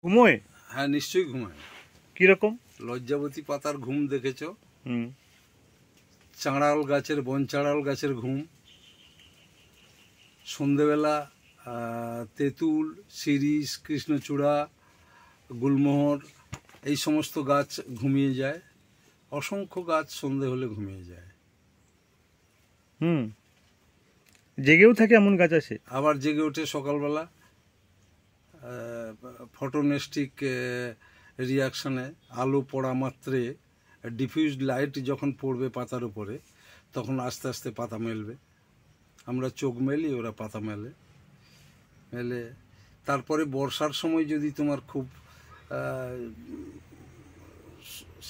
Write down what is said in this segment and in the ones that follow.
ঘুমোয়? হ্যাঁ, নিশ্চয়ই ঘুমায়। কিরকম? লজ্জাবতী পাতার ঘুম দেখেছো? হুম। চাঁড়াল গাছের, বন চাঁড়াল গাছের ঘুম। সন্ধেবেলা তেঁতুল, শিরীষ, কৃষ্ণচূড়া, গুলমোহর এই সমস্ত গাছ ঘুমিয়ে যায়। অসংখ্য গাছ সন্ধে হলে ঘুমিয়ে যায়। হুম। জেগেও থাকে এমন গাছ আছে? আবার জেগে ওঠে সকালবেলা। ফটোনেস্টিক রিয়াকশানে আলো পড়া মাত্রে, ডিফিউজড লাইট যখন পড়বে পাতার উপরে, তখন আস্তে আস্তে পাতা মেলবে। আমরা চোখ মেলি, ওরা পাতা মেলে। তারপরে বর্ষার সময় যদি তোমার খুব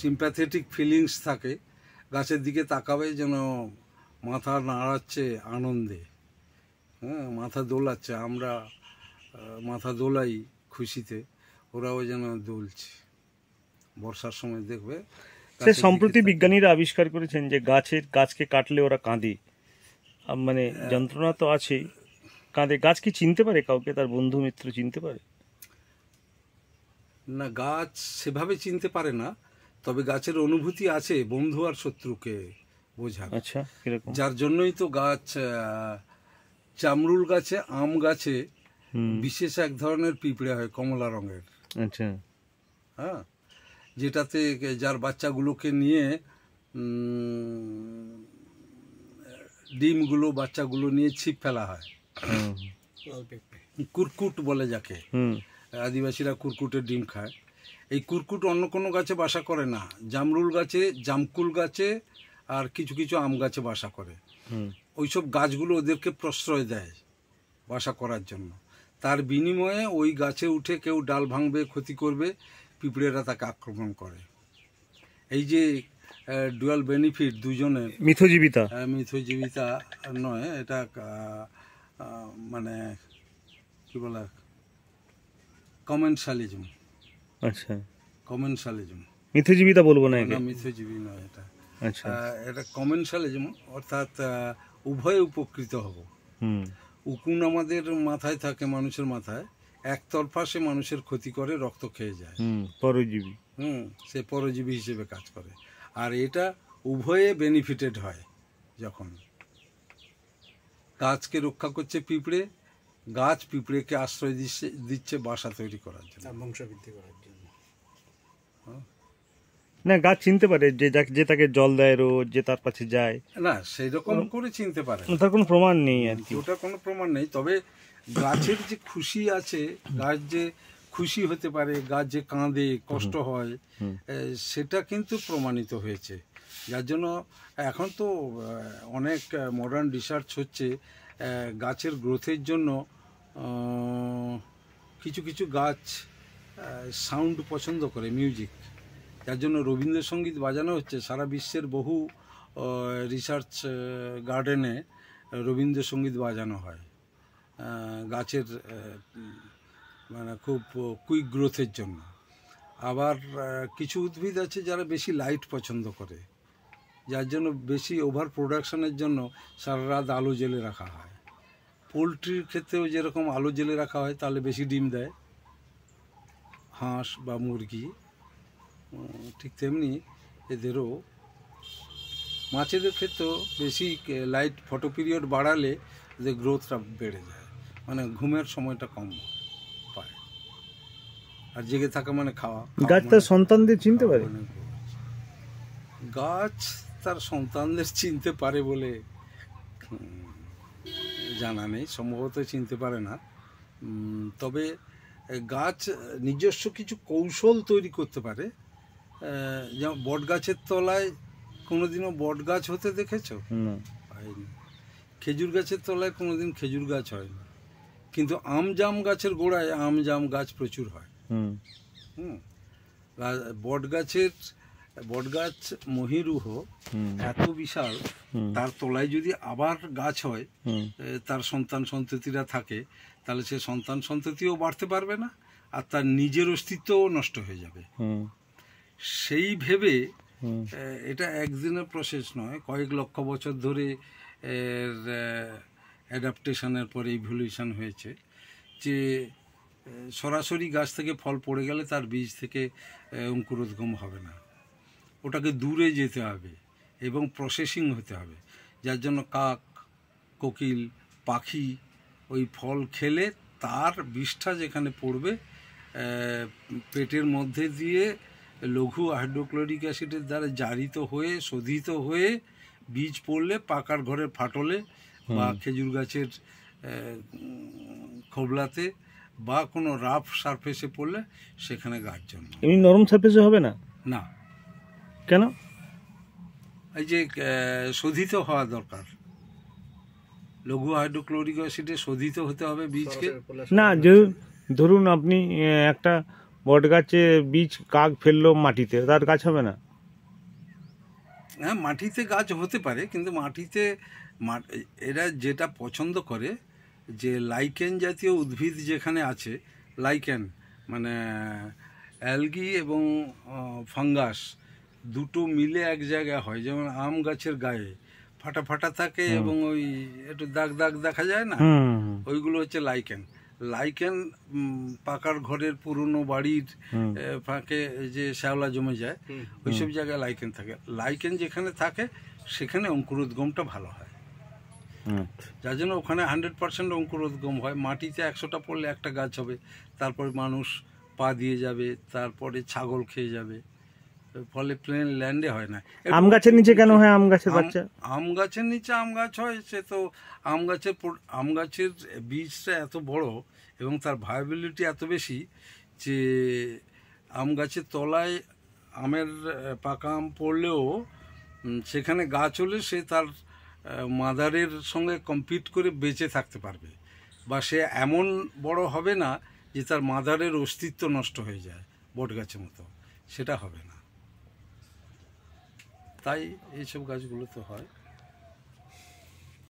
সিম্প্যাথেটিক ফিলিংস থাকে, গাছের দিকে তাকাবে যেন মাথা নাড়াচ্ছে আনন্দে, হ্যাঁ, মাথা দোলাচ্ছে। আমরা মাথা দোলাই খুশিতে, ওরাও যেন দুলছে বর্ষার সময়। দেখবে সে সম্প্রতি বিজ্ঞানীরা আবিষ্কার করেছেন যে গাছকে কাটলে ওরা কাঁদে, মানে যন্ত্রণা তো আছেই, কাঁদে। গাছ কি চিনতে পারে কাউকে? তার বন্ধু মিত্র চিনতে পারে? না, গাছ সেভাবে চিনতে পারে না, তবে গাছের অনুভূতি আছে বন্ধু আর শত্রুকে বোঝার। আচ্ছা, কিরকম? যার জন্যই তো গাছ, জামরুল গাছে, আম গাছে বিশেষ এক ধরনের পিঁপড়ে হয় কমলা রঙের। আচ্ছা। হ্যাঁ, যেটাতে যার বাচ্চাগুলোকে নিয়ে ডিমগুলো, বাচ্চাগুলো নিয়ে ছিপ ফেলা হয়। কুরকুট বলে যাকে, আদিবাসীরা কুরকুটের ডিম খায়। এই কুরকুট অন্য কোনো গাছে বাসা করে না, জামরুল গাছে, জামকুল গাছে আর কিছু কিছু আম গাছে বাসা করে। ওইসব গাছগুলো ওদেরকে প্রশ্রয় দেয় বাসা করার জন্য। তার বিনিময়ে ওই গাছে উঠে কেউ ডাল ভাঙবে, ক্ষতি করবে, পিঁপড়েরা তাকে আক্রমণ করে। এই যে ডুয়াল বেনিফিট দুজনের, মিথজীবিতা নয়, এটা মানে কি বলে, কমেনশালিজম। আচ্ছা, কমেনশালিজম, মিথজীবিতা বলবো না, মিথজীবী নয় এটা। আচ্ছা, এটা কমেনশালিজম, অর্থাৎ উভয়ে উপকৃত হব। উকুন আমাদের মাথায় থাকে, মানুষের মাথায়, একতরফা সে মানুষের ক্ষতি করে, রক্ত খেয়ে যায়, পরজীবী। সে পরজীবী হিসেবে কাজ করে। আর এটা উভয়ে বেনিফিটেড হয় যখন গাছকে রক্ষা করছে পিঁপড়ে, গাছ পিঁপড়েকে আশ্রয় দিচ্ছে বাসা তৈরি করার জন্য, বংশবৃদ্ধি করার জন্য। না, গাছ চিনতে পারে যে তাকে জল দেয় রোজ, যে তার কাছে যায়? না, সেই রকম করে চিনতে পারে, তার কোনো প্রমাণ নেই আর কি। ওটা কোনো প্রমাণ নেই। তবে গাছের যে খুশি আছে, গাছ যে খুশি হতে পারে, গাছ যে কাঁদে, কষ্ট হয়, সেটা কিন্তু প্রমাণিত হয়েছে। যার জন্য এখন তো অনেক মডার্ন রিসার্চ হচ্ছে গাছের গ্রোথের জন্য। কিছু কিছু গাছ সাউন্ড পছন্দ করে, মিউজিক, যার জন্য রবীন্দ্রসঙ্গীত বাজানো হচ্ছে। সারা বিশ্বের বহু রিসার্চ গার্ডেনে রবীন্দ্রসঙ্গীত বাজানো হয় গাছের মানে খুব কুইক গ্রোথের জন্য। আবার কিছু উদ্ভিদ আছে যারা বেশি লাইট পছন্দ করে, যার জন্য বেশি ওভার প্রোডাকশনের জন্য সারা রাত আলো জ্বেলে রাখা হয়। পোলট্রির ক্ষেত্রেও যেরকম আলো জ্বেলে রাখা হয়, তাহলে বেশি ডিম দেয় হাঁস বা মুরগি, ঠিক তেমনি এদেরও, মাছেদের ক্ষেত্রেও বেশি লাইট ফটো পিরিয়ড বাড়ালে এদের গ্রোথটা বেড়ে যায়, মানে ঘুমের সময়টা কম পায়। আর জেগে থাকা মানে খাওয়া। গাছ তার সন্তানদের চিনতে পারে? গাছ তার সন্তানদের চিনতে পারে বলে জানা নেই, সম্ভবত চিনতে পারে না। তবে গাছ নিজস্ব কিছু কৌশল তৈরি করতে পারে। যেমন বট গাছের তলায় কোনোদিনও বট গাছ হতে দেখেছ? হয়নি। খেজুর গাছের তলায় কোনোদিন খেজুর গাছ হয় না, কিন্তু আম জাম গাছের গোড়ায় আম জাম গাছ প্রচুর হয়। বট গাছ মহিরুহ এত বিশাল, তার তলায় যদি আবার গাছ হয়, তার সন্তান সন্ততিরা থাকে, তাহলে সে সন্তান সন্ততিও বাড়তে পারবে না, আর তার নিজের অস্তিত্বও নষ্ট হয়ে যাবে। সেই ভেবে, এটা একদিনের প্রসেস নয়, কয়েক লক্ষ বছর ধরে এর অ্যাডাপ্টেশনের পরে ইভলিউশন হয়েছে, যে সরাসরি গাছ থেকে ফল পড়ে গেলে তার বীজ থেকে অঙ্কুরোদ্গম হবে না, ওটাকে দূরে যেতে হবে এবং প্রসেসিং হতে হবে, যার জন্য কাক, কোকিল, পাখি ওই ফল খেলে তার বিষটা যেখানে পড়বে পেটের মধ্যে দিয়ে লঘু হাইড্রোক্লোরিক অ্যাসিডের দ্বারা জারিত হয়ে শোধিত হয়ে বীজ পড়লে পাকার ঘরের ফাটলে বা খেজুর গাছের খোবলাতে বা কোনো রাফ সারফেসে পড়লে সেখানে গাছ জন্ম। এমনি নরম সারফেসে হবে না? না। কেন? এই যে শোধিত হওয়া দরকার, লঘু হাইড্রোক্লোরিক অ্যাসিডে শোধিত হতে হবে বীজকে। না, যে ধরুন আপনি একটা বট গাছে বীজ কাক ফেললো মাটিতে, তার গাছ হবে না? হ্যাঁ, মাটিতে গাছ হতে পারে, কিন্তু মাটিতে এরা যেটা পছন্দ করে যে লাইকেন জাতীয় উদ্ভিদ যেখানে আছে, লাইকেন মানে অ্যালগি এবং ফাঙ্গাস দুটো মিলে এক জায়গায় হয়, যেমন আম গাছের গায়ে ফাটা ফাটা থাকে এবং ওই একটু দাগ দাগ দেখা যায় না, ওইগুলো হচ্ছে লাইকেন। লাইকেন পাকার ঘরের পুরনো বাড়ির ফাঁকে যে শ্যাওলা জমে যায় ওইসব জায়গায় লাইকেন থাকে। লাইকেন যেখানে থাকে সেখানে অঙ্কুরোদ্গমটা ভালো হয়, যার জন্য ওখানে 100% অঙ্কুরোদ্গম হয়। মাটিতে 100টা পড়লে একটা গাছ হবে, তারপরে মানুষ পা দিয়ে যাবে, তারপরে ছাগল খেয়ে যাবে, ফলে প্লেন ল্যান্ডে হয় না। আম গাছের নিচে কেন হয় আম গাছের বাচ্চা? আম গাছের নিচে আম গাছ হয়, সে তো আম গাছের বীজটা এত বড় এবং তার ভায়াবিলিটি এত বেশি যে আম গাছের তলায় আমের পাকা আম পড়লেও সেখানে গাছ হলে সে তার মাদারের সঙ্গে কম্পিট করে বেঁচে থাকতে পারবে, বা সে এমন বড় হবে না যে তার মাদারের অস্তিত্ব নষ্ট হয়ে যায় বট গাছের মতো, সেটা হবে না। তাই এইসব গাছগুলো তো হয়।